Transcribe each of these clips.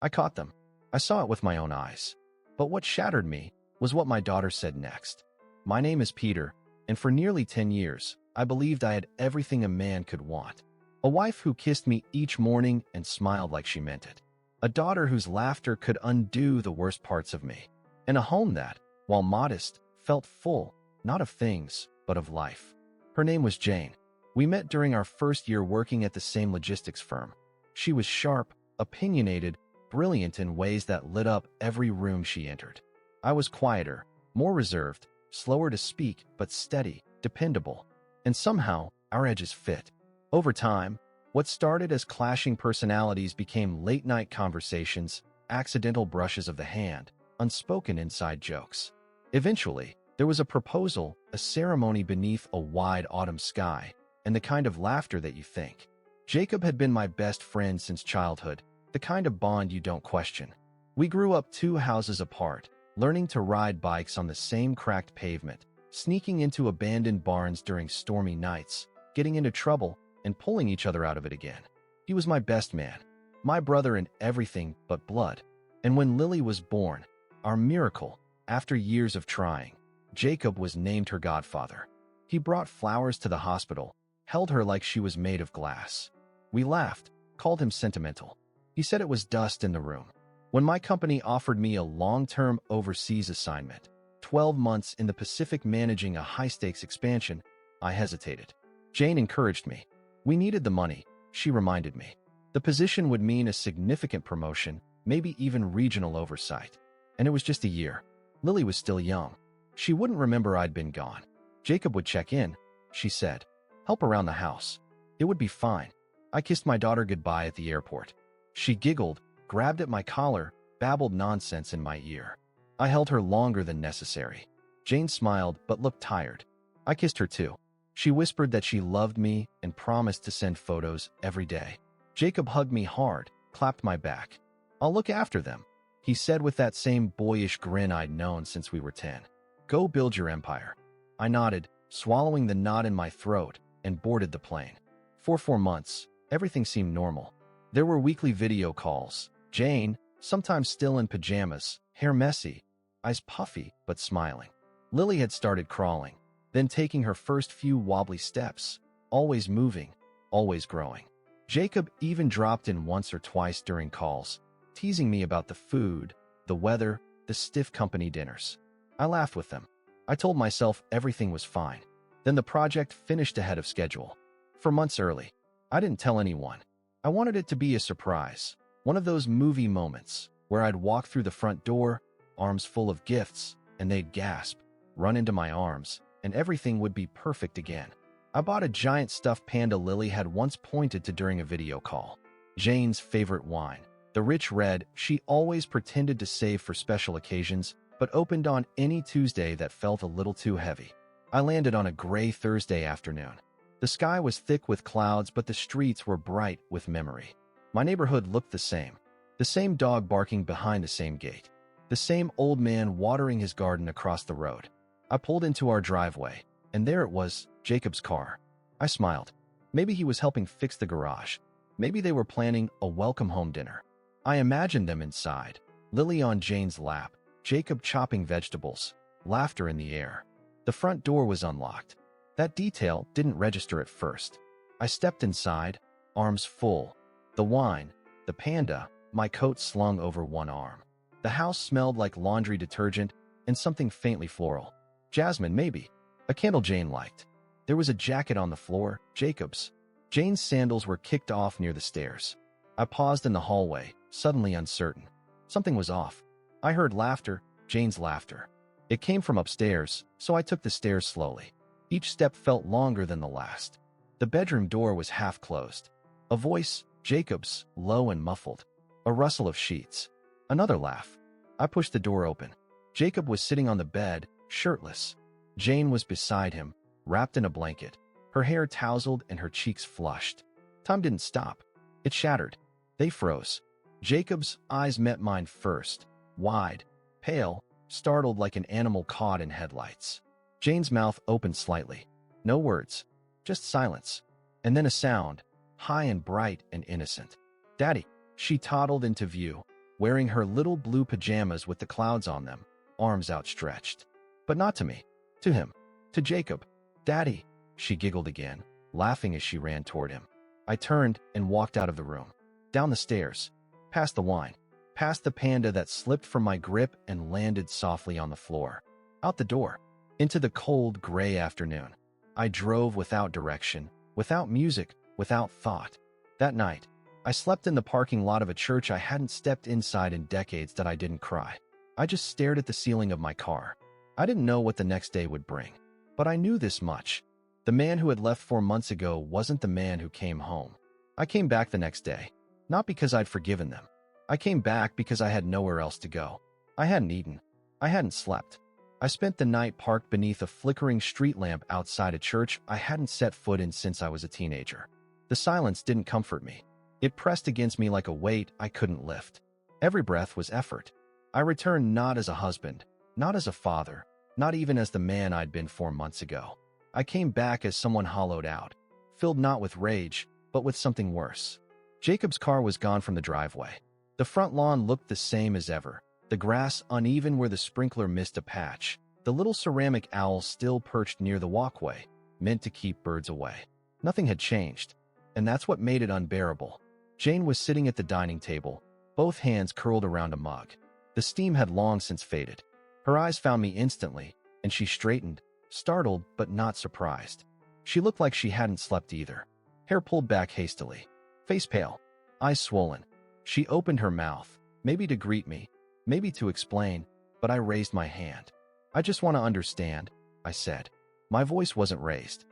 I caught them. I saw it with my own eyes. But what shattered me was what my daughter said next. My name is Peter, and for nearly 10 years, I believed I had everything a man could want. A wife who kissed me each morning and smiled like she meant it. A daughter whose laughter could undo the worst parts of me. And a home that, while modest, felt full, not of things, but of life. Her name was Jane. We met during our first year working at the same logistics firm. She was sharp, opinionated, brilliant in ways that lit up every room she entered. I was quieter, more reserved, slower to speak, but steady, dependable. And somehow, our edges fit. Over time, what started as clashing personalities became late-night conversations, accidental brushes of the hand, unspoken inside jokes. Eventually, there was a proposal, a ceremony beneath a wide autumn sky, and the kind of laughter that you think. Jacob had been my best friend since childhood, the kind of bond you don't question. We grew up 2 houses apart, learning to ride bikes on the same cracked pavement, sneaking into abandoned barns during stormy nights, getting into trouble, and pulling each other out of it again. He was my best man, my brother in everything but blood. And when Lily was born, our miracle, after years of trying, Jacob was named her godfather. He brought flowers to the hospital, held her like she was made of glass. We laughed, called him sentimental. He said it was dust in the room. When my company offered me a long-term overseas assignment, 12 months in the Pacific managing a high-stakes expansion, I hesitated. Jane encouraged me. We needed the money, she reminded me. The position would mean a significant promotion, maybe even regional oversight. And it was just a year. Lily was still young. She wouldn't remember I'd been gone. Jacob would check in, she said. Help around the house. It would be fine. I kissed my daughter goodbye at the airport. She giggled, grabbed at my collar, babbled nonsense in my ear. I held her longer than necessary. Jane smiled but looked tired. I kissed her too. She whispered that she loved me and promised to send photos every day. Jacob hugged me hard, clapped my back. I'll look after them, he said with that same boyish grin I'd known since we were 10. Go build your empire. I nodded, swallowing the knot in my throat, and boarded the plane. For 4 months, everything seemed normal. There were weekly video calls. Jane, sometimes still in pajamas, hair messy, eyes puffy but smiling. Lily had started crawling, then taking her first few wobbly steps, always moving, always growing. Jacob even dropped in once or twice during calls, teasing me about the food, the weather, the stiff company dinners. I laughed with them. I told myself everything was fine. Then the project finished ahead of schedule. For months early. I didn't tell anyone. I wanted it to be a surprise. One of those movie moments where I'd walk through the front door, arms full of gifts, and they'd gasp, run into my arms, and everything would be perfect again. I bought a giant stuffed panda Lily had once pointed to during a video call. Jane's favorite wine, the rich red she always pretended to save for special occasions, but opened on any Tuesday that felt a little too heavy. I landed on a gray Thursday afternoon. The sky was thick with clouds, but the streets were bright with memory. My neighborhood looked the same. The same dog barking behind the same gate. The same old man watering his garden across the road. I pulled into our driveway, and there it was, Jacob's car. I smiled. Maybe he was helping fix the garage. Maybe they were planning a welcome home dinner. I imagined them inside, Lily on Jane's lap, Jacob chopping vegetables, laughter in the air. The front door was unlocked. That detail didn't register at first. I stepped inside, arms full. The wine, the panda, my coat slung over one arm. The house smelled like laundry detergent and something faintly floral. Jasmine, maybe. A candle Jane liked. There was a jacket on the floor, Jacob's. Jane's sandals were kicked off near the stairs. I paused in the hallway, suddenly uncertain. Something was off. I heard laughter, Jane's laughter. It came from upstairs, so I took the stairs slowly. Each step felt longer than the last. The bedroom door was half closed. A voice, Jacob's, low and muffled. A rustle of sheets. Another laugh. I pushed the door open. Jacob was sitting on the bed, shirtless. Jane was beside him, wrapped in a blanket, her hair tousled and her cheeks flushed. Time didn't stop. It shattered. They froze. Jacob's eyes met mine first, wide, pale, startled like an animal caught in headlights. Jane's mouth opened slightly. No words, just silence. And then a sound, high and bright and innocent. Daddy. She toddled into view, wearing her little blue pajamas with the clouds on them, arms outstretched. But not to me. To him. To Jacob. "Daddy," she giggled again, laughing as she ran toward him. I turned and walked out of the room. Down the stairs. Past the wine. Past the panda that slipped from my grip and landed softly on the floor. Out the door. Into the cold, gray afternoon. I drove without direction, without music, without thought. That night, I slept in the parking lot of a church I hadn't stepped inside in decades. That I didn't cry. I just stared at the ceiling of my car. I didn't know what the next day would bring. But I knew this much. The man who had left 4 months ago wasn't the man who came home. I came back the next day. Not because I'd forgiven them. I came back because I had nowhere else to go. I hadn't eaten. I hadn't slept. I spent the night parked beneath a flickering street lamp outside a church I hadn't set foot in since I was a teenager. The silence didn't comfort me. It pressed against me like a weight I couldn't lift. Every breath was effort. I returned not as a husband, not as a father, not even as the man I'd been 4 months ago. I came back as someone hollowed out, filled not with rage, but with something worse. Jacob's car was gone from the driveway. The front lawn looked the same as ever, the grass uneven where the sprinkler missed a patch, the little ceramic owl still perched near the walkway, meant to keep birds away. Nothing had changed, and that's what made it unbearable. Jane was sitting at the dining table, both hands curled around a mug. The steam had long since faded. Her eyes found me instantly, and she straightened, startled but not surprised. She looked like she hadn't slept either. Hair pulled back hastily, face pale, eyes swollen. She opened her mouth, maybe to greet me, maybe to explain, but I raised my hand. "I just want to understand," I said. My voice wasn't raised.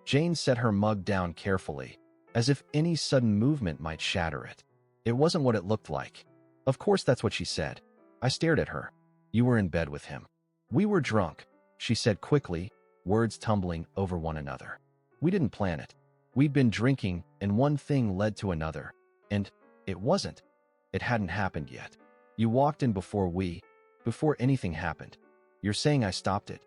Jane set her mug down carefully, as if any sudden movement might shatter it. It wasn't what it looked like. Of course that's what she said. I stared at her. "You were in bed with him." "We were drunk," she said quickly, words tumbling over one another. "We didn't plan it. We'd been drinking, and one thing led to another. And it wasn't. It hadn't happened yet. You walked in before anything happened. You're saying I stopped it?"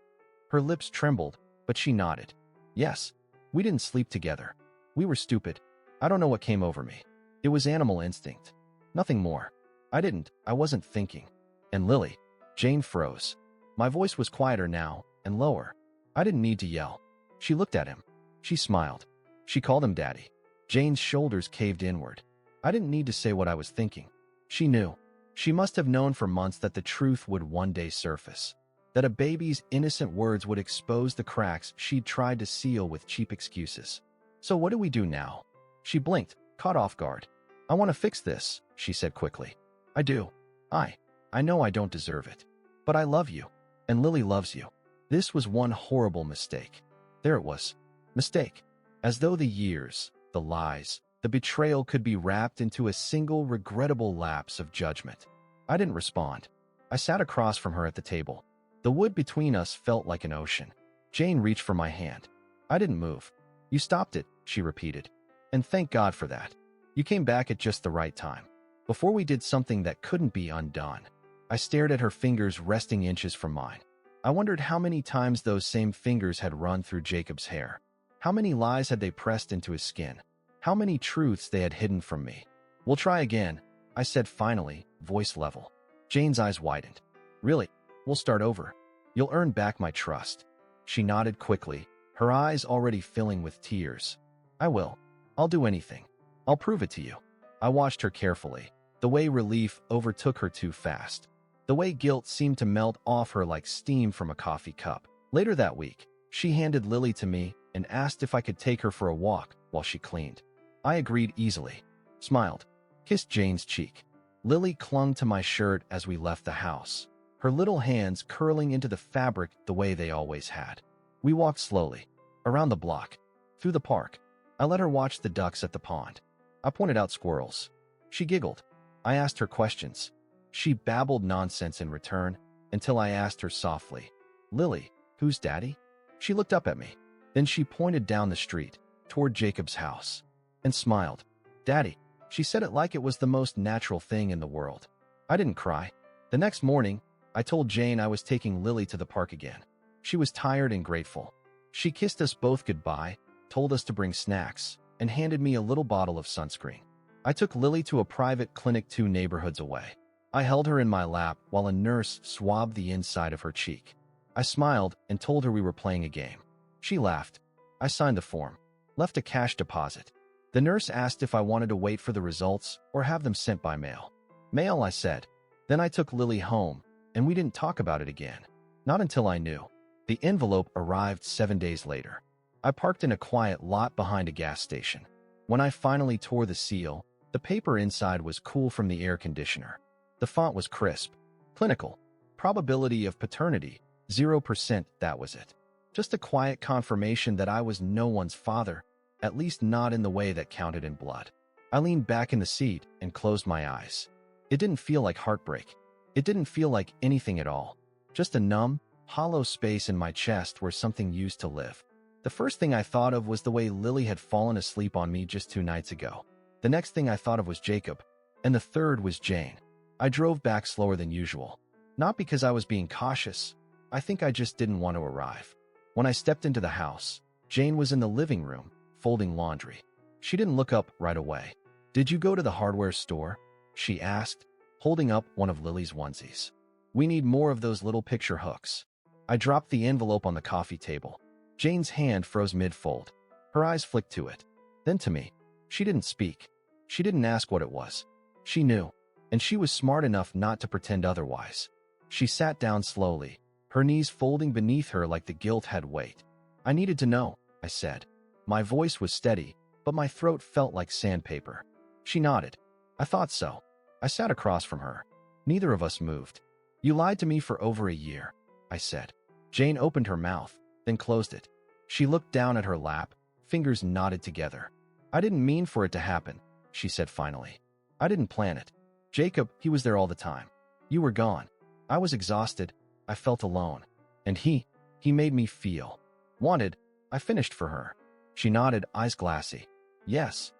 Her lips trembled, but she nodded. "Yes. We didn't sleep together. We were stupid. I don't know what came over me. It was animal instinct. Nothing more. I wasn't thinking." "And Lily?" Jane froze. My voice was quieter now, and lower. I didn't need to yell. She looked at him. She smiled. She called him Daddy. Jane's shoulders caved inward. I didn't need to say what I was thinking. She knew. She must have known for months that the truth would one day surface. That a baby's innocent words would expose the cracks she'd tried to seal with cheap excuses. "So what do we do now?" She blinked, caught off guard. "I want to fix this," she said quickly. "I do. I know I don't deserve it. But I love you. And Lily loves you." This was one horrible mistake. There it was. Mistake. As though the years, the lies, the betrayal could be wrapped into a single regrettable lapse of judgment. I didn't respond. I sat across from her at the table. The wood between us felt like an ocean. Jane reached for my hand. I didn't move. "You stopped it," she repeated. "And thank God for that. You came back at just the right time. Before we did something that couldn't be undone." I stared at her fingers resting inches from mine. I wondered how many times those same fingers had run through Jacob's hair. How many lies had they pressed into his skin? How many truths they had hidden from me? "We'll try again," I said finally, voice level. Jane's eyes widened. "Really? We'll start over. You'll earn back my trust." She nodded quickly, her eyes already filling with tears. "I will. I'll do anything. I'll prove it to you." I watched her carefully, the way relief overtook her too fast. The way guilt seemed to melt off her like steam from a coffee cup. Later that week, she handed Lily to me and asked if I could take her for a walk while she cleaned. I agreed easily, smiled, kissed Jane's cheek. Lily clung to my shirt as we left the house, her little hands curling into the fabric the way they always had. We walked slowly, around the block, through the park. I let her watch the ducks at the pond. I pointed out squirrels. She giggled. I asked her questions. She babbled nonsense in return until I asked her softly, "Lily, who's Daddy?" She looked up at me. Then she pointed down the street, toward Jacob's house, and smiled. "Daddy." She said it like it was the most natural thing in the world. I didn't cry. The next morning, I told Jane I was taking Lily to the park again. She was tired and grateful. She kissed us both goodbye, told us to bring snacks, and handed me a little bottle of sunscreen. I took Lily to a private clinic 2 neighborhoods away. I held her in my lap while a nurse swabbed the inside of her cheek. I smiled and told her we were playing a game. She laughed. I signed the form, left a cash deposit. The nurse asked if I wanted to wait for the results or have them sent by mail. Mail, I said. Then I took Lily home, and we didn't talk about it again. Not until I knew. The envelope arrived 7 days later. I parked in a quiet lot behind a gas station. When I finally tore the seal, the paper inside was cool from the air conditioner. The font was crisp, clinical. Probability of paternity, 0%, that was it. Just a quiet confirmation that I was no one's father, at least not in the way that counted in blood. I leaned back in the seat and closed my eyes. It didn't feel like heartbreak. It didn't feel like anything at all. Just a numb, hollow space in my chest where something used to live. The first thing I thought of was the way Lily had fallen asleep on me just 2 nights ago. The next thing I thought of was Jacob, and the third was Jane. I drove back slower than usual. Not because I was being cautious. I think I just didn't want to arrive. When I stepped into the house, Jane was in the living room, folding laundry. She didn't look up right away. "Did you go to the hardware store?" she asked, holding up one of Lily's onesies. "We need more of those little picture hooks." I dropped the envelope on the coffee table. Jane's hand froze mid-fold. Her eyes flicked to it, then to me. She didn't speak. She didn't ask what it was. She knew, and she was smart enough not to pretend otherwise. She sat down slowly, her knees folding beneath her like the guilt had weight. "I needed to know," I said. My voice was steady, but my throat felt like sandpaper. She nodded. "I thought so." I sat across from her. Neither of us moved. "You lied to me for over a year," I said. Jane opened her mouth, then closed it. She looked down at her lap, fingers knotted together. "I didn't mean for it to happen," she said finally. "I didn't plan it. Jacob, he was there all the time. You were gone. I was exhausted. I felt alone. And he made me feel wanted." I finished for her. She nodded, eyes glassy. "Yes."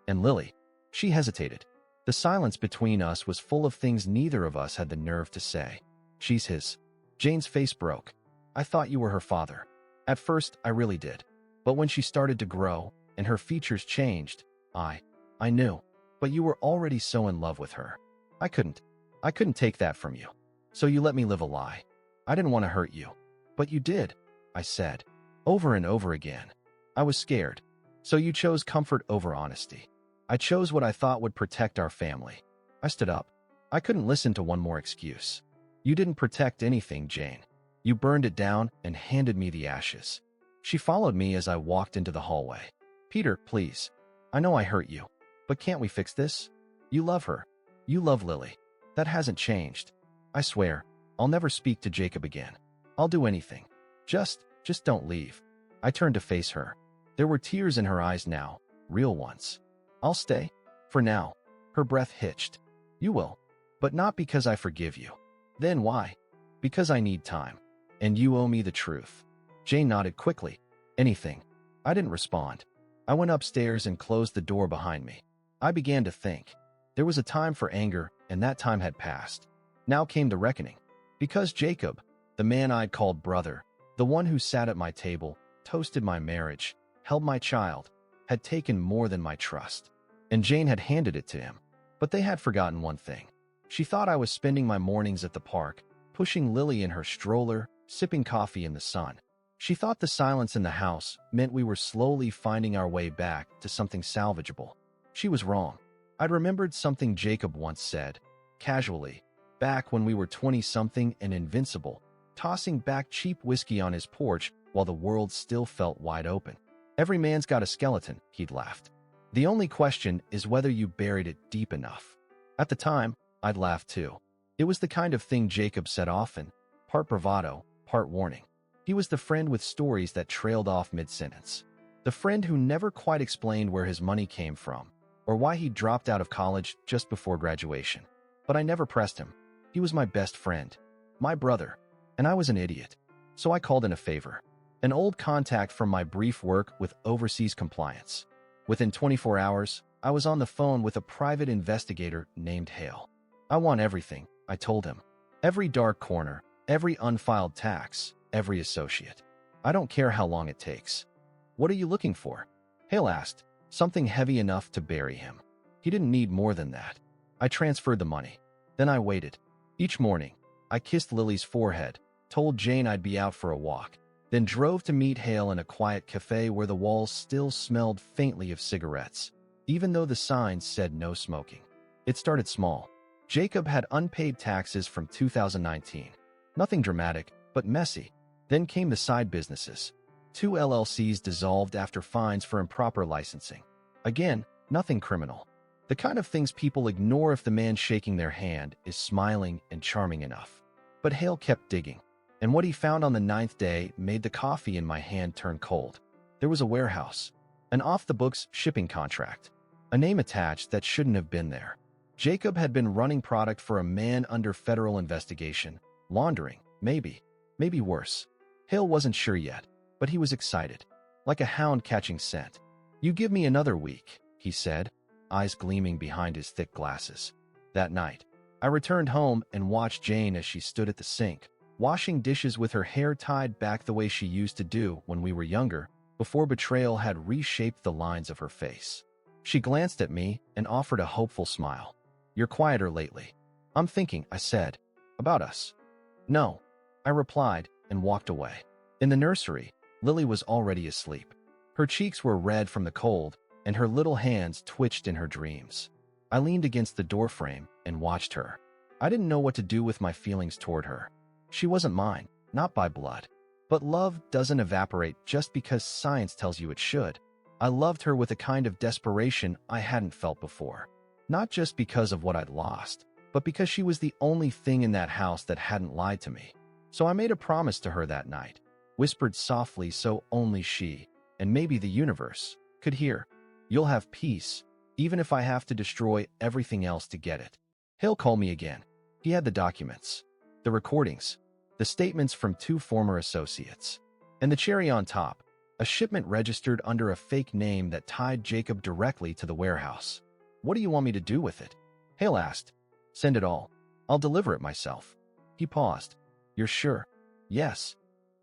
"And Lily?" She hesitated. The silence between us was full of things neither of us had the nerve to say. "She's his." Jane's face broke. "I thought you were her father. At first, I really did. But when she started to grow, and her features changed, I knew. But you were already so in love with her. I couldn't take that from you. So you let me live a lie. I didn't want to hurt you. But you did," I said, over and over again. I was scared. "So you chose comfort over honesty." "I chose what I thought would protect our family." I stood up. I couldn't listen to one more excuse. "You didn't protect anything, Jane. You burned it down and handed me the ashes." She followed me as I walked into the hallway. "Peter, please. I know I hurt you. But can't we fix this? You love her. You love Lily. That hasn't changed. I swear, I'll never speak to Jacob again. I'll do anything. Just don't leave." I turned to face her. There were tears in her eyes now, real ones. "I'll stay. For now." Her breath hitched. "You will. But not because I forgive you." "Then why?" "Because I need time. And you owe me the truth." Jane nodded quickly. "Anything." I didn't respond. I went upstairs and closed the door behind me. I began to think. There was a time for anger, and that time had passed. Now came the reckoning. Because Jacob, the man I'd called brother, the one who sat at my table, toasted my marriage, held my child, had taken more than my trust. And Jane had handed it to him. But they had forgotten one thing. She thought I was spending my mornings at the park, pushing Lily in her stroller, sipping coffee in the sun. She thought the silence in the house meant we were slowly finding our way back to something salvageable. She was wrong. I'd remembered something Jacob once said, casually, back when we were 20-something and invincible, tossing back cheap whiskey on his porch while the world still felt wide open. "Every man's got a skeleton," he'd laughed. "The only question is whether you buried it deep enough." At the time, I'd laughed too. It was the kind of thing Jacob said often, part bravado, part warning. He was the friend with stories that trailed off mid-sentence. The friend who never quite explained where his money came from, or why he dropped out of college just before graduation. But I never pressed him. He was my best friend, my brother, and I was an idiot. So I called in a favor. An old contact from my brief work with overseas compliance. Within 24 hours, I was on the phone with a private investigator named Hale. "I want everything," I told him. "Every dark corner, every unfiled tax, every associate. I don't care how long it takes." "What are you looking for?" Hale asked. "Something heavy enough to bury him." He didn't need more than that. I transferred the money. Then I waited. Each morning, I kissed Lily's forehead, told Jane I'd be out for a walk, then drove to meet Hale in a quiet cafe where the walls still smelled faintly of cigarettes, even though the signs said no smoking. It started small. Jacob had unpaid taxes from 2019. Nothing dramatic, but messy. Then came the side businesses. 2 LLCs dissolved after fines for improper licensing. Again, nothing criminal. The kind of things people ignore if the man shaking their hand is smiling and charming enough. But Hale kept digging, and what he found on the 9th day made the coffee in my hand turn cold. There was a warehouse, an off-the-books shipping contract, a name attached that shouldn't have been there. Jacob had been running product for a man under federal investigation, laundering, maybe worse. Hale wasn't sure yet, but he was excited, like a hound catching scent. "You give me another week," he said, eyes gleaming behind his thick glasses. That night, I returned home and watched Jane as she stood at the sink, washing dishes with her hair tied back the way she used to do when we were younger, before betrayal had reshaped the lines of her face. She glanced at me and offered a hopeful smile. "You're quieter lately." "I'm thinking," I said. "About us." "No," I replied and walked away. In the nursery, Lily was already asleep. Her cheeks were red from the cold, and her little hands twitched in her dreams. I leaned against the doorframe and watched her. I didn't know what to do with my feelings toward her. She wasn't mine, not by blood. But love doesn't evaporate just because science tells you it should. I loved her with a kind of desperation I hadn't felt before. Not just because of what I'd lost, but because she was the only thing in that house that hadn't lied to me. So I made a promise to her that night, whispered softly so only she, and maybe the universe, could hear. "You'll have peace, even if I have to destroy everything else to get it." He'll call me again. He had the documents, the recordings, the statements from 2 former associates. And the cherry on top, a shipment registered under a fake name that tied Jacob directly to the warehouse. "What do you want me to do with it?" Hale asked. "Send it all. I'll deliver it myself." He paused. "You're sure?" "Yes."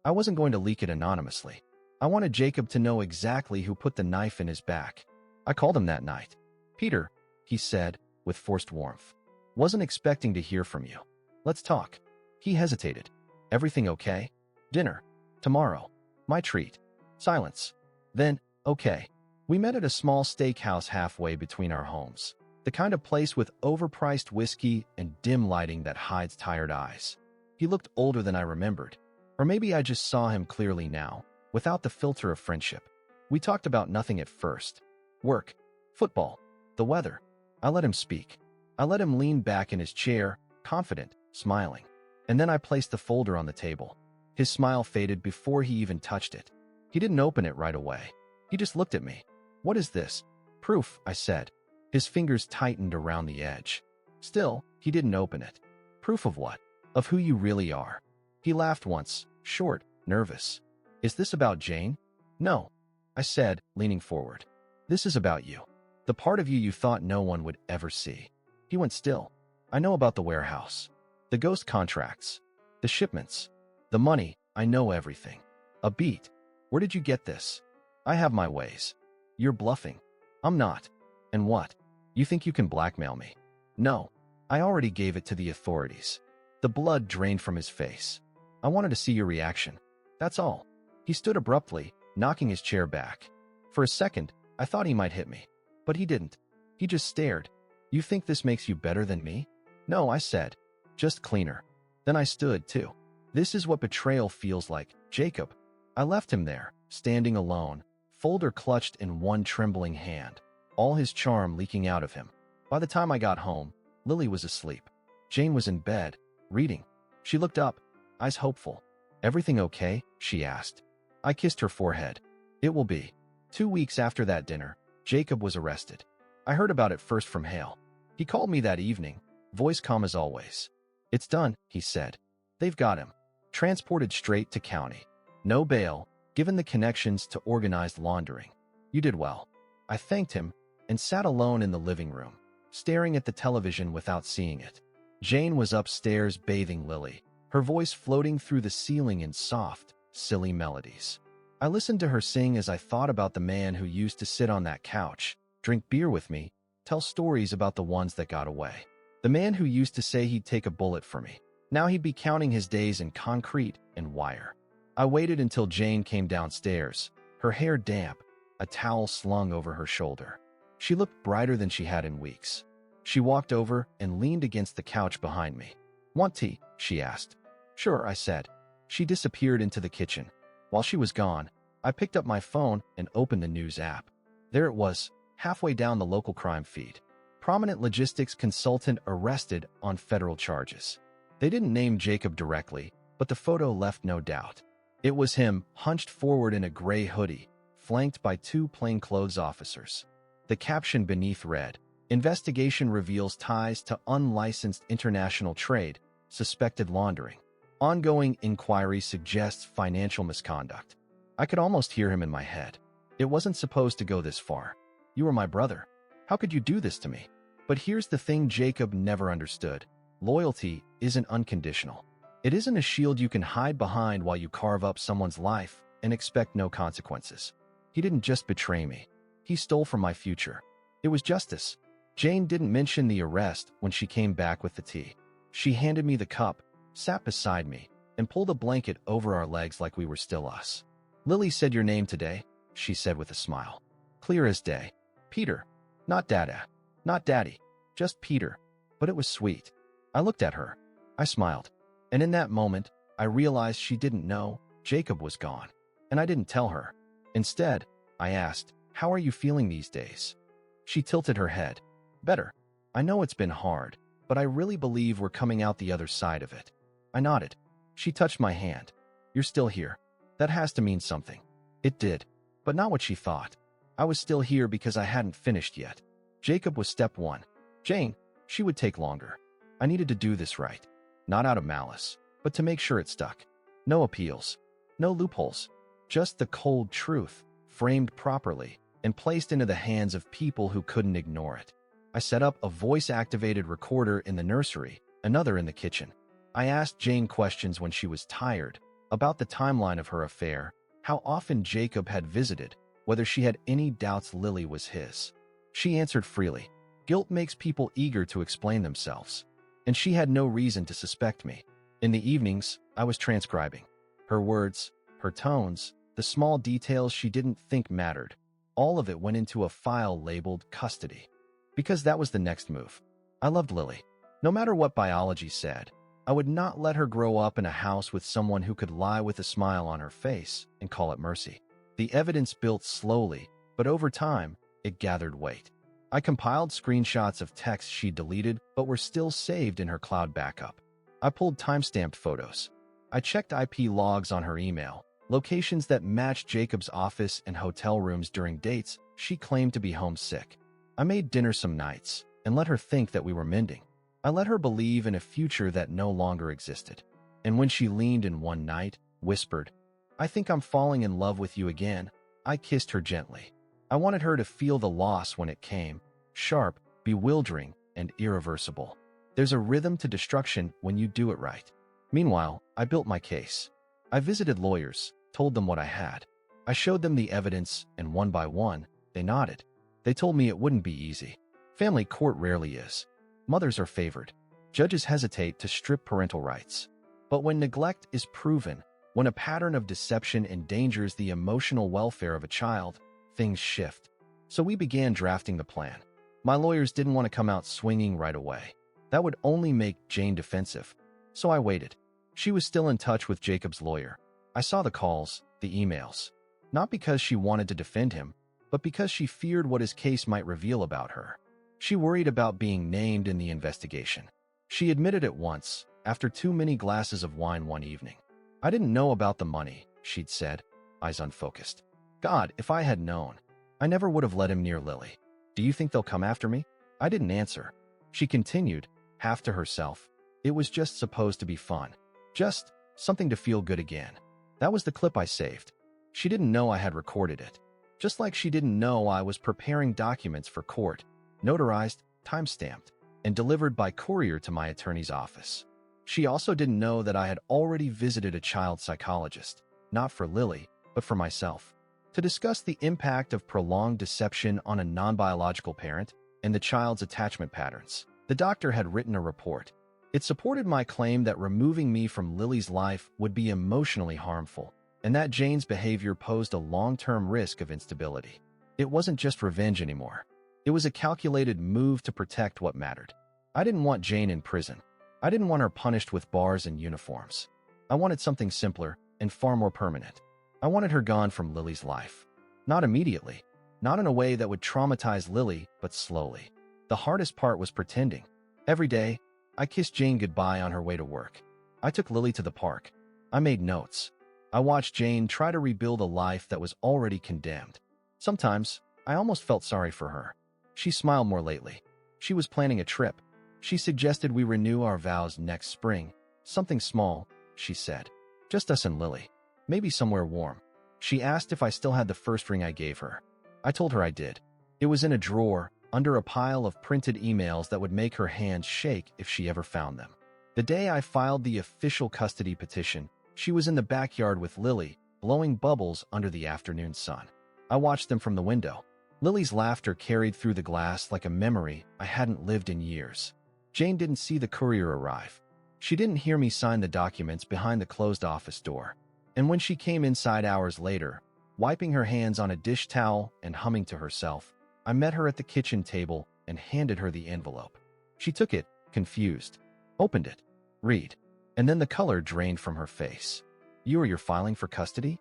I wasn't going to leak it anonymously. I wanted Jacob to know exactly who put the knife in his back. I called him that night. "Peter," he said, with forced warmth. "Wasn't expecting to hear from you. Let's talk." He hesitated. "Everything okay?" "Dinner. Tomorrow. My treat." Silence. Then, "Okay." We met at a small steakhouse halfway between our homes. The kind of place with overpriced whiskey and dim lighting that hides tired eyes. He looked older than I remembered. Or maybe I just saw him clearly now, without the filter of friendship. We talked about nothing at first. Work, football, the weather. I let him speak. I let him lean back in his chair, confident, smiling. And then I placed the folder on the table. His smile faded before he even touched it. He didn't open it right away. He just looked at me. "What is this?" "Proof," I said. His fingers tightened around the edge. Still, he didn't open it. "Proof of what?" "Of who you really are." He laughed once, short, nervous. "Is this about Jane?" "No," I said, leaning forward. "This is about you. The part of you you thought no one would ever see." He went still. "I know about the warehouse. The ghost contracts. The shipments. The money. I know everything." A beat. "Where did you get this?" "I have my ways." "You're bluffing." "I'm not." "And what? You think you can blackmail me?" "No. I already gave it to the authorities." The blood drained from his face. "I wanted to see your reaction. That's all." He stood abruptly, knocking his chair back. For a second, I thought he might hit me. But he didn't. He just stared. "You think this makes you better than me?" "No," I said. "Just cleaner." Then I stood, too. This is what betrayal feels like, Jacob. I left him there, standing alone, folder clutched in one trembling hand, all his charm leaking out of him. By the time I got home, Lily was asleep. Jane was in bed, reading. She looked up, eyes hopeful. "Everything okay?" she asked. I kissed her forehead. "It will be." 2 weeks after that dinner, Jacob was arrested. I heard about it first from Hale. He called me that evening, voice calm as always. "It's done," he said. "They've got him. Transported straight to county. No bail, given the connections to organized laundering. You did well." I thanked him and sat alone in the living room, staring at the television without seeing it. Jane was upstairs bathing Lily, her voice floating through the ceiling in soft, silly melodies. I listened to her sing as I thought about the man who used to sit on that couch, drink beer with me, tell stories about the ones that got away. The man who used to say he'd take a bullet for me. Now he'd be counting his days in concrete and wire. I waited until Jane came downstairs, her hair damp, a towel slung over her shoulder. She looked brighter than she had in weeks. She walked over and leaned against the couch behind me. "Want tea?" she asked. "Sure," I said. She disappeared into the kitchen. While she was gone, I picked up my phone and opened the news app. There it was, halfway down the local crime feed. Prominent logistics consultant arrested on federal charges. They didn't name Jacob directly, but the photo left no doubt. It was him, hunched forward in a gray hoodie, flanked by two plainclothes officers. The caption beneath read, "Investigation reveals ties to unlicensed international trade, suspected laundering. Ongoing inquiry suggests financial misconduct." I could almost hear him in my head. "It wasn't supposed to go this far. You were my brother. How could you do this to me?" But here's the thing Jacob never understood. Loyalty isn't unconditional. It isn't a shield you can hide behind while you carve up someone's life and expect no consequences. He didn't just betray me. He stole from my future. It was justice. Jane didn't mention the arrest when she came back with the tea. She handed me the cup, sat beside me, and pulled a blanket over our legs like we were still us. "Lily said your name today," she said with a smile. "Clear as day. Peter. Not Dada. Not Daddy. Just Peter." But it was sweet. I looked at her. I smiled. And in that moment, I realized she didn't know Jacob was gone. And I didn't tell her. Instead, I asked, "How are you feeling these days?" She tilted her head. "Better. I know it's been hard, but I really believe we're coming out the other side of it." I nodded. She touched my hand. "You're still here. That has to mean something." It did, but not what she thought. I was still here because I hadn't finished yet. Jacob was step one. Jane, she would take longer. I needed to do this right. Not out of malice, but to make sure it stuck. No appeals. No loopholes. Just the cold truth, framed properly, and placed into the hands of people who couldn't ignore it. I set up a voice-activated recorder in the nursery, another in the kitchen. I asked Jane questions when she was tired, about the timeline of her affair, how often Jacob had visited, whether she had any doubts Lily was his. She answered freely. Guilt makes people eager to explain themselves. And she had no reason to suspect me. In the evenings, I was transcribing. Her words, her tones, the small details she didn't think mattered. All of it went into a file labeled custody. Because that was the next move. I loved Lily. No matter what biology said, I would not let her grow up in a house with someone who could lie with a smile on her face and call it mercy. The evidence built slowly, but over time, it gathered weight. I compiled screenshots of texts she deleted but were still saved in her cloud backup. I pulled timestamped photos. I checked IP logs on her email, locations that matched Jacob's office and hotel rooms during dates she claimed to be homesick. I made dinner some nights and let her think that we were mending. I let her believe in a future that no longer existed. And when she leaned in one night, whispered, "I think I'm falling in love with you again," I kissed her gently. I wanted her to feel the loss when it came, sharp, bewildering, and irreversible. There's a rhythm to destruction when you do it right. Meanwhile, I built my case. I visited lawyers, told them what I had. I showed them the evidence, and one by one, they nodded. They told me it wouldn't be easy. Family court rarely is. Mothers are favored. Judges hesitate to strip parental rights. But when neglect is proven, when a pattern of deception endangers the emotional welfare of a child, things shift. So we began drafting the plan. My lawyers didn't want to come out swinging right away. That would only make Jane defensive. So I waited. She was still in touch with Jacob's lawyer. I saw the calls, the emails. Not because she wanted to defend him, but because she feared what his case might reveal about her. She worried about being named in the investigation. She admitted it once, after too many glasses of wine one evening. "I didn't know about the money," she'd said, eyes unfocused. "God, if I had known. I never would have let him near Lily. Do you think they'll come after me?" I didn't answer. She continued, half to herself. "It was just supposed to be fun. Just something to feel good again." That was the clip I saved. She didn't know I had recorded it. Just like she didn't know I was preparing documents for court, notarized, time-stamped, and delivered by courier to my attorney's office. She also didn't know that I had already visited a child psychologist, not for Lily, but for myself, to discuss the impact of prolonged deception on a non-biological parent and the child's attachment patterns. The doctor had written a report. It supported my claim that removing me from Lily's life would be emotionally harmful, and that Jane's behavior posed a long-term risk of instability. It wasn't just revenge anymore. It was a calculated move to protect what mattered. I didn't want Jane in prison. I didn't want her punished with bars and uniforms. I wanted something simpler and far more permanent. I wanted her gone from Lily's life. Not immediately, not in a way that would traumatize Lily, but slowly. The hardest part was pretending. Every day, I kissed Jane goodbye on her way to work. I took Lily to the park. I made notes. I watched Jane try to rebuild a life that was already condemned. Sometimes, I almost felt sorry for her. She smiled more lately. She was planning a trip. She suggested we renew our vows next spring. Something small, she said. Just us and Lily. Maybe somewhere warm. She asked if I still had the first ring I gave her. I told her I did. It was in a drawer, under a pile of printed emails that would make her hands shake if she ever found them. The day I filed the official custody petition, she was in the backyard with Lily, blowing bubbles under the afternoon sun. I watched them from the window. Lily's laughter carried through the glass like a memory I hadn't lived in years. Jane didn't see the courier arrive. She didn't hear me sign the documents behind the closed office door. And when she came inside hours later, wiping her hands on a dish towel and humming to herself, I met her at the kitchen table and handed her the envelope. She took it, confused, opened it. Read. And then the color drained from her face. You're filing for custody?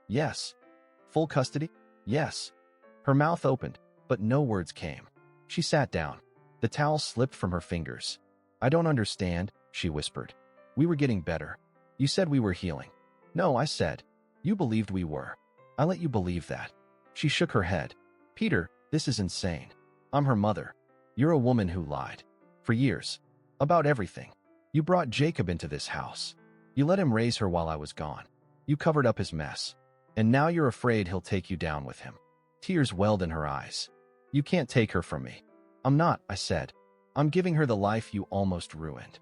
Yes. Full custody? Yes. Her mouth opened, but no words came. She sat down. The towel slipped from her fingers. I don't understand, she whispered. We were getting better. You said we were healing. No, I said. You believed we were. I let you believe that. She shook her head. Peter, this is insane. I'm her mother. You're a woman who lied. For years. About everything. You brought Jacob into this house. You let him raise her while I was gone. You covered up his mess. And now you're afraid he'll take you down with him. Tears welled in her eyes. You can't take her from me. I'm not, I said. I'm giving her the life you almost ruined.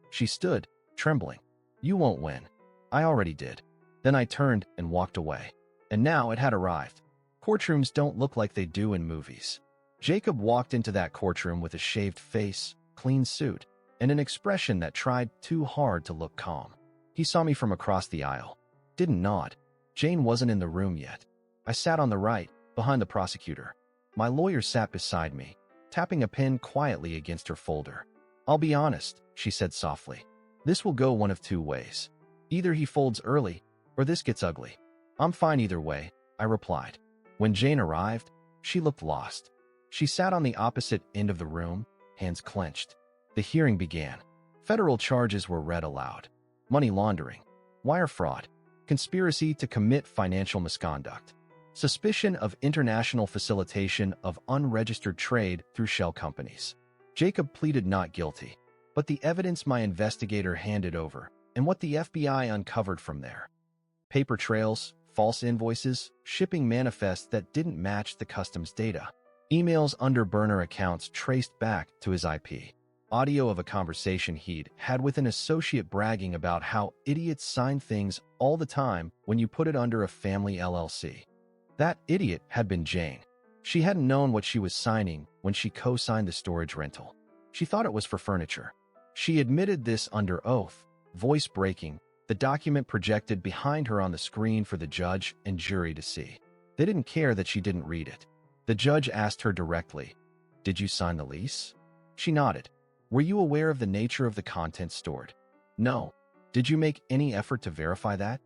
She stood, trembling. You won't win. I already did. Then I turned and walked away. And now it had arrived. Courtrooms don't look like they do in movies. Jacob walked into that courtroom with a shaved face, clean suit, and an expression that tried too hard to look calm. He saw me from across the aisle. Didn't nod. Jane wasn't in the room yet. I sat on the right, behind the prosecutor. My lawyer sat beside me, tapping a pen quietly against her folder. I'll be honest, she said softly. This will go one of two ways. Either he folds early, or this gets ugly. I'm fine either way, I replied. When Jane arrived, she looked lost. She sat on the opposite end of the room, hands clenched. The hearing began. Federal charges were read aloud. Money laundering, wire fraud, conspiracy to commit financial misconduct, suspicion of international facilitation of unregistered trade through shell companies. Jacob pleaded not guilty, but the evidence my investigator handed over and what the FBI uncovered from there. Paper trails, false invoices, shipping manifests that didn't match the customs data, emails under burner accounts traced back to his IP, audio of a conversation he'd had with an associate bragging about how idiots sign things all the time when you put it under a family LLC. That idiot had been Jane. She hadn't known what she was signing when she co-signed the storage rental. She thought it was for furniture. She admitted this under oath, voice breaking, the document projected behind her on the screen for the judge and jury to see. They didn't care that she didn't read it. The judge asked her directly, "Did you sign the lease?" She nodded. "Were you aware of the nature of the contents stored?" "No." "Did you make any effort to verify that?"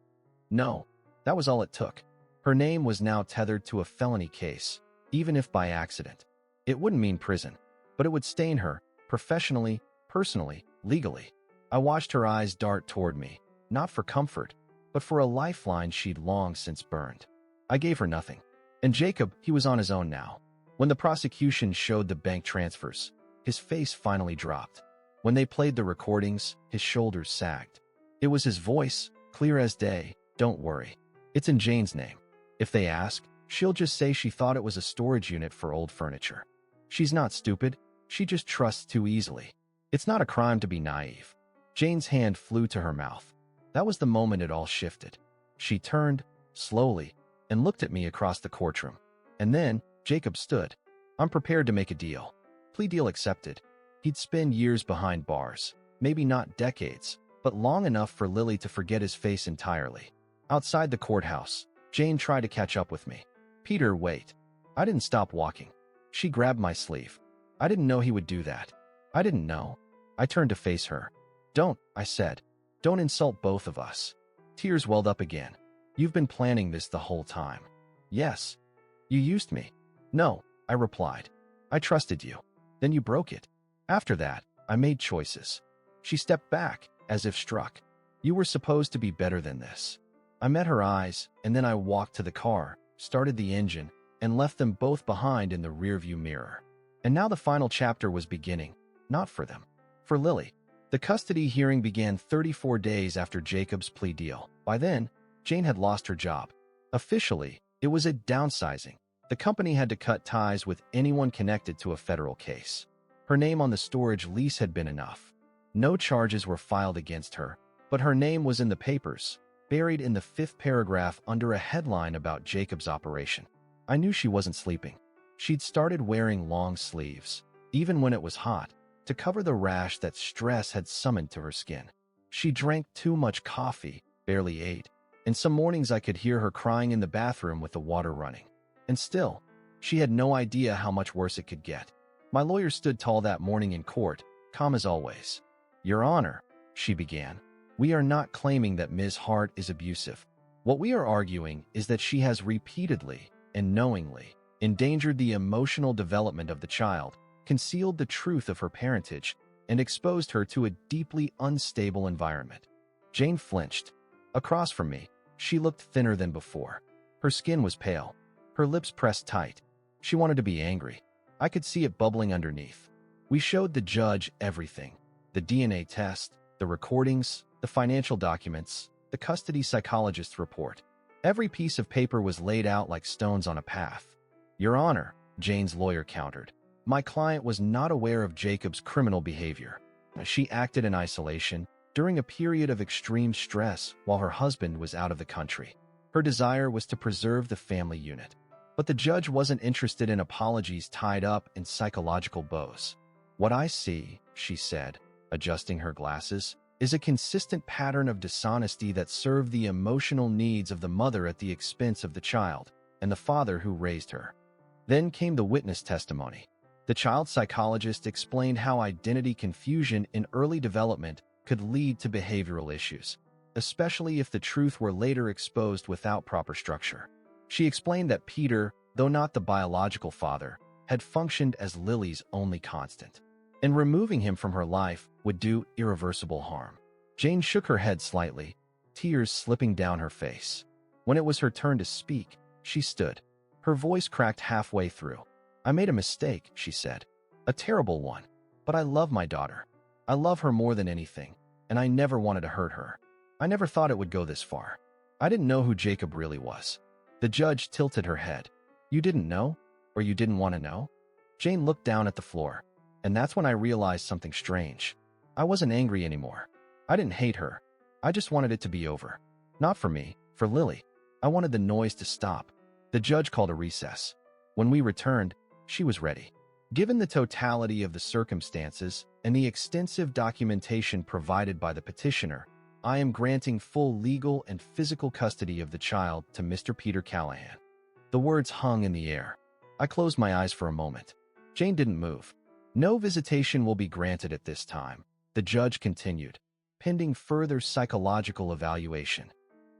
"No." That was all it took. Her name was now tethered to a felony case, even if by accident. It wouldn't mean prison, but it would stain her, professionally, personally, legally. I watched her eyes dart toward me, not for comfort, but for a lifeline she'd long since burned. I gave her nothing. And Jacob, he was on his own now. When the prosecution showed the bank transfers, his face finally dropped. When they played the recordings, his shoulders sagged. It was his voice, clear as day. "Don't worry. It's in Jane's name. If they ask, she'll just say she thought it was a storage unit for old furniture. She's not stupid. She just trusts too easily. It's not a crime to be naive." Jane's hand flew to her mouth. That was the moment it all shifted. She turned, slowly, and looked at me across the courtroom. And then, Jacob stood. "I'm prepared to make a deal." "Plea deal accepted." He'd spend years behind bars, maybe not decades, but long enough for Lily to forget his face entirely. Outside the courthouse, Jane tried to catch up with me. "Peter, wait." I didn't stop walking. She grabbed my sleeve. "I didn't know he would do that." "I didn't know." I turned to face her. "Don't," I said. "Don't insult both of us." Tears welled up again. "You've been planning this the whole time." "Yes." "You used me." "No," I replied. "I trusted you. Then you broke it. After that, I made choices." She stepped back, as if struck. "You were supposed to be better than this." I met her eyes, and then I walked to the car, started the engine, and left them both behind in the rearview mirror. And now the final chapter was beginning, not for them, for Lily. The custody hearing began 34 days after Jacob's plea deal. By then, Jane had lost her job. Officially, it was a downsizing. The company had to cut ties with anyone connected to a federal case. Her name on the storage lease had been enough. No charges were filed against her, but her name was in the papers, buried in the 5th paragraph under a headline about Jacob's operation. I knew she wasn't sleeping. She'd started wearing long sleeves, even when it was hot, to cover the rash that stress had summoned to her skin. She drank too much coffee, barely ate, and some mornings I could hear her crying in the bathroom with the water running. And still, she had no idea how much worse it could get. My lawyer stood tall that morning in court, calm as always. "Your Honor," she began, "we are not claiming that Ms. Hart is abusive. What we are arguing is that she has repeatedly and knowingly endangered the emotional development of the child, concealed the truth of her parentage, and exposed her to a deeply unstable environment." Jane flinched. Across from me, she looked thinner than before. Her skin was pale, her lips pressed tight. She wanted to be angry. I could see it bubbling underneath. We showed the judge everything: the DNA test, the recordings, the financial documents, the custody psychologist's report. Every piece of paper was laid out like stones on a path. "Your Honor," Jane's lawyer countered, "my client was not aware of Jacob's criminal behavior. She acted in isolation during a period of extreme stress while her husband was out of the country. Her desire was to preserve the family unit." But the judge wasn't interested in apologies tied up in psychological bows. "What I see," she said, adjusting her glasses, "is a consistent pattern of dishonesty that served the emotional needs of the mother at the expense of the child and the father who raised her." Then came the witness testimony. The child psychologist explained how identity confusion in early development could lead to behavioral issues, especially if the truth were later exposed without proper structure. She explained that Peter, though not the biological father, had functioned as Lily's only constant, and removing him from her life would do irreversible harm. Jane shook her head slightly, tears slipping down her face. When it was her turn to speak, she stood. Her voice cracked halfway through. "I made a mistake," she said. "A terrible one. But I love my daughter. I love her more than anything, and I never wanted to hurt her. I never thought it would go this far. I didn't know who Jacob really was." The judge tilted her head. "You didn't know? Or you didn't want to know?" Jane looked down at the floor, and that's when I realized something strange. I wasn't angry anymore. I didn't hate her. I just wanted it to be over. Not for me, for Lily. I wanted the noise to stop. The judge called a recess. When we returned, she was ready. Given the totality of the circumstances and the extensive documentation provided by the petitioner, I am granting full legal and physical custody of the child to Mr. Peter Callahan. The words hung in the air. I closed my eyes for a moment. Jane didn't move. "No visitation will be granted at this time," the judge continued, "pending further psychological evaluation."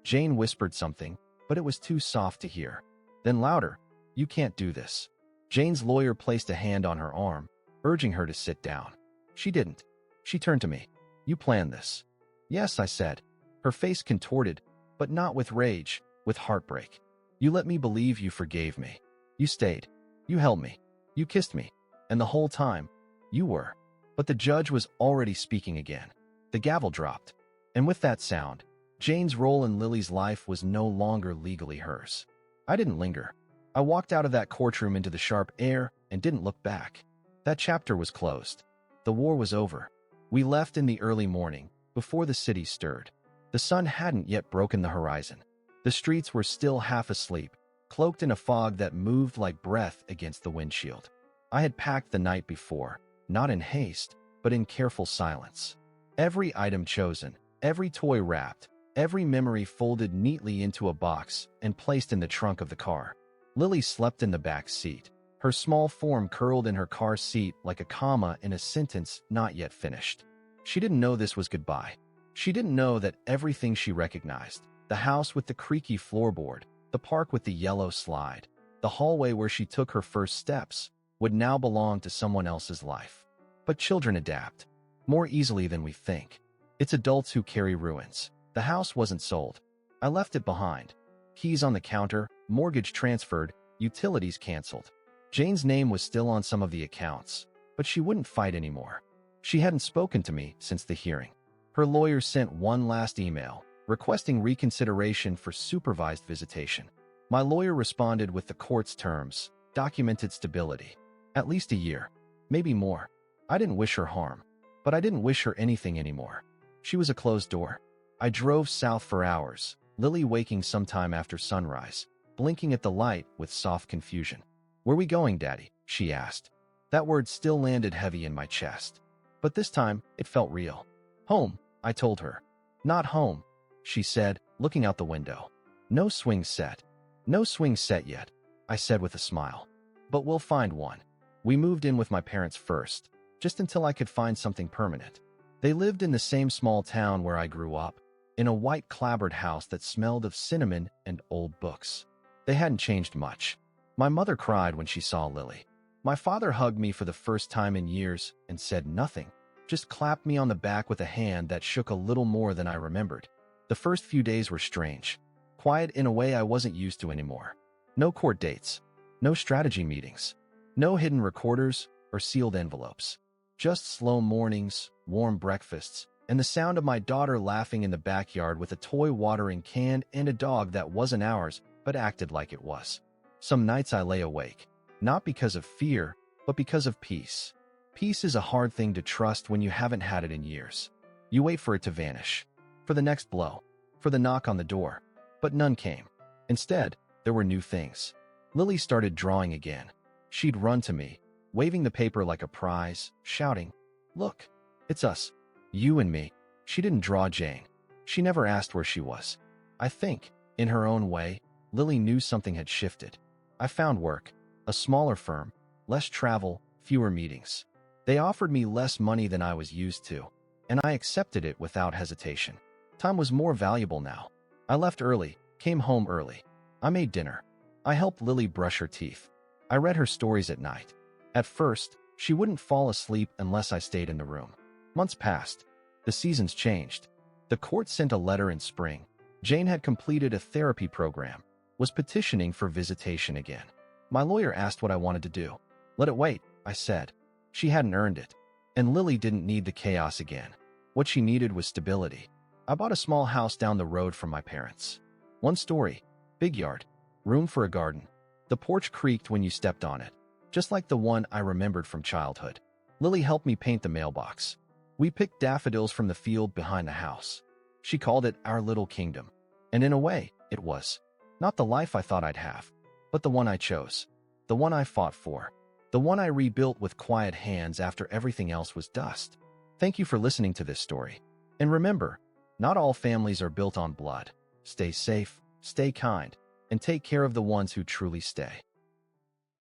Jane whispered something, but it was too soft to hear. Then louder, "You can't do this." Jane's lawyer placed a hand on her arm, urging her to sit down. She didn't. She turned to me. "You planned this." "Yes," I said. Her face contorted, but not with rage, with heartbreak. "You let me believe you forgave me. You stayed. You held me. You kissed me. And the whole time, you were." But the judge was already speaking again. The gavel dropped. And with that sound, Jane's role in Lily's life was no longer legally hers. I didn't linger. I walked out of that courtroom into the sharp air and didn't look back. That chapter was closed. The war was over. We left in the early morning, before the city stirred. The sun hadn't yet broken the horizon. The streets were still half asleep, cloaked in a fog that moved like breath against the windshield. I had packed the night before, not in haste, but in careful silence. Every item chosen, every toy wrapped, every memory folded neatly into a box and placed in the trunk of the car. Lily slept in the back seat, her small form curled in her car seat like a comma in a sentence not yet finished. She didn't know this was goodbye. She didn't know that everything she recognized, the house with the creaky floorboard, the park with the yellow slide, the hallway where she took her first steps, would now belong to someone else's life. But children adapt more easily than we think. It's adults who carry ruins. The house wasn't sold. I left it behind. Keys on the counter, mortgage transferred, utilities canceled. Jane's name was still on some of the accounts, but she wouldn't fight anymore. She hadn't spoken to me since the hearing. Her lawyer sent one last email, requesting reconsideration for supervised visitation. My lawyer responded with the court's terms, documented stability. At least a year, maybe more. I didn't wish her harm, but I didn't wish her anything anymore. She was a closed door. I drove south for hours, Lily waking sometime after sunrise, blinking at the light with soft confusion. "Where we going, Daddy?" she asked. That word still landed heavy in my chest. But this time, it felt real. "Home," I told her. "Not home," she said, looking out the window. "No swing set. No swing set yet," I said with a smile. "But we'll find one." We moved in with my parents first, just until I could find something permanent. They lived in the same small town where I grew up, in a white clapboard house that smelled of cinnamon and old books. They hadn't changed much. My mother cried when she saw Lily. My father hugged me for the first time in years and said nothing, just clapped me on the back with a hand that shook a little more than I remembered. The first few days were strange, quiet in a way I wasn't used to anymore. No court dates, no strategy meetings, no hidden recorders or sealed envelopes. Just slow mornings, warm breakfasts, and the sound of my daughter laughing in the backyard with a toy watering can and a dog that wasn't ours but acted like it was. Some nights I lay awake, not because of fear, but because of peace. Peace is a hard thing to trust when you haven't had it in years. You wait for it to vanish, for the next blow, for the knock on the door, but none came. Instead, there were new things. Lily started drawing again. She'd run to me, waving the paper like a prize, shouting, "Look, it's us, you and me." She didn't draw Jane. She never asked where she was. I think, in her own way, Lily knew something had shifted. I found work, a smaller firm, less travel, fewer meetings. They offered me less money than I was used to, and I accepted it without hesitation. Time was more valuable now. I left early, came home early. I made dinner. I helped Lily brush her teeth. I read her stories at night. At first, she wouldn't fall asleep unless I stayed in the room. Months passed. The seasons changed. The court sent a letter in spring. Jane had completed a therapy program, was petitioning for visitation again. My lawyer asked what I wanted to do. "Let it wait," I said. She hadn't earned it, and Lily didn't need the chaos again. What she needed was stability. I bought a small house down the road from my parents. One story, big yard, room for a garden. The porch creaked when you stepped on it, just like the one I remembered from childhood. Lily helped me paint the mailbox. We picked daffodils from the field behind the house. She called it our little kingdom. And in a way, it was. Not the life I thought I'd have, but the one I chose. The one I fought for. The one I rebuilt with quiet hands after everything else was dust. Thank you for listening to this story. And remember, not all families are built on blood. Stay safe, stay kind, and take care of the ones who truly stay.